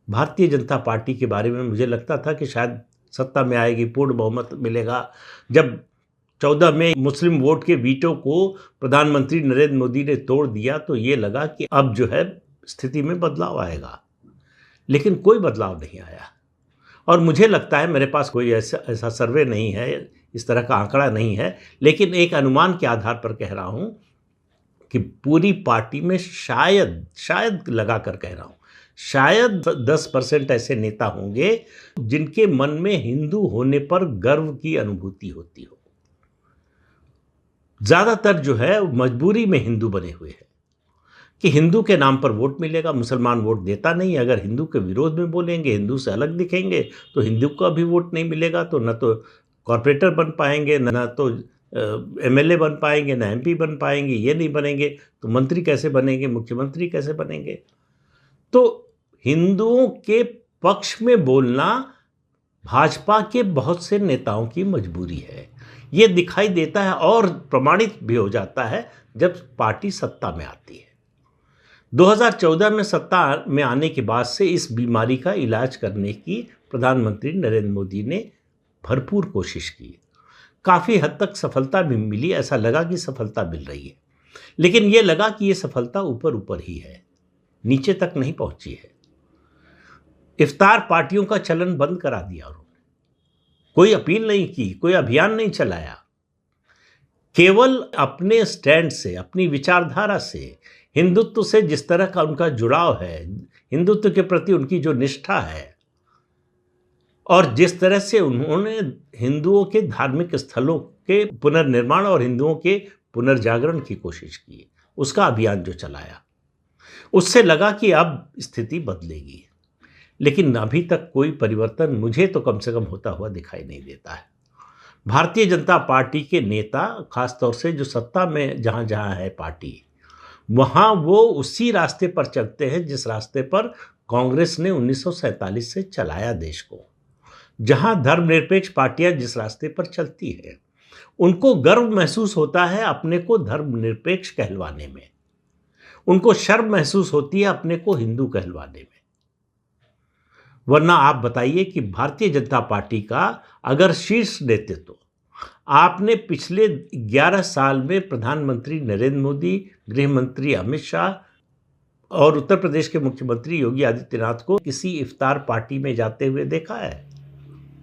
Bharatiya Janata party के बारे में मुझे लगता था कि शायद सत्ता में आएगी, पूर्ण बहुमत मिलेगा। जब 14 में मुस्लिम वोट के वीटो को प्रधानमंत्री नरेंद्र मोदी ने तोड़ दिया तो ये लगा कि अब जो है स्थिति में बदलाव आएगा, लेकिन कोई बदलाव नहीं आया। और मुझे लगता है, मेरे पास कोई ऐसा सर्वे नहीं है, इस तरह का आंकड़ा नहीं है, लेकिन एक अनुमान के आधार पर कह रहा हूं कि पूरी पार्टी में शायद लगा कर कह रहा हूं, शायद 10% ऐसे नेता होंगे जिनके मन में हिंदू होने पर गर्व की अनुभूति होती हो। ज्यादातर जो है मजबूरी में हिंदू बने हुए हैं कि हिंदू के नाम पर वोट मिलेगा, मुसलमान वोट देता नहीं। अगर हिंदू के विरोध में बोलेंगे, हिंदू से अलग दिखेंगे तो हिंदू का भी वोट नहीं मिलेगा, तो न तो कॉरपोरेटर बन पाएंगे, न तो एमएलए बन पाएंगे, न एमपी बन पाएंगे। ये नहीं बनेंगे तो मंत्री कैसे बनेंगे, मुख्यमंत्री कैसे बनेंगे। तो हिंदुओं के पक्ष में बोलना भाजपा के बहुत से नेताओं की मजबूरी है। ये दिखाई देता है और प्रमाणित भी हो जाता है जब पार्टी सत्ता में आती है। 2014 में सत्ता में आने के बाद से इस बीमारी का इलाज करने की प्रधानमंत्री नरेंद्र मोदी ने भरपूर कोशिश की। काफ़ी हद तक सफलता भी मिली, ऐसा लगा कि सफलता मिल रही है, लेकिन ये लगा कि ये सफलता ऊपर ऊपर ही है, नीचे तक नहीं पहुंची है। इफ्तार पार्टियों का चलन बंद करा दिया उन्होंने, कोई अपील नहीं की, कोई अभियान नहीं चलाया। केवल अपने स्टैंड से, अपनी विचारधारा से, हिंदुत्व से जिस तरह का उनका जुड़ाव है, हिंदुत्व के प्रति उनकी जो निष्ठा है, और जिस तरह से उन्होंने हिंदुओं के धार्मिक स्थलों के पुनर्निर्माण और हिंदुओं के पुनर्जागरण की कोशिश की, उसका अभियान जो चलाया, उससे लगा कि अब स्थिति बदलेगी। लेकिन अभी तक कोई परिवर्तन मुझे तो कम से कम होता हुआ दिखाई नहीं देता है। भारतीय जनता पार्टी के नेता, खासतौर से जो सत्ता में जहाँ जहाँ है पार्टी, वहाँ वो उसी रास्ते पर चलते हैं जिस रास्ते पर कांग्रेस ने 1947 से चलाया देश को। जहाँ धर्मनिरपेक्ष पार्टियां जिस रास्ते पर चलती है, उनको गर्व महसूस होता है अपने को धर्मनिरपेक्ष कहलवाने में, उनको शर्म महसूस होती है अपने को हिंदू कहलवाने में। वरना आप बताइए कि भारतीय जनता पार्टी का अगर शीर्ष नेतृत्व, आपने पिछले 11 साल में प्रधानमंत्री नरेंद्र मोदी, गृह मंत्री अमित शाह और उत्तर प्रदेश के मुख्यमंत्री योगी आदित्यनाथ को किसी इफ्तार पार्टी में जाते हुए देखा है?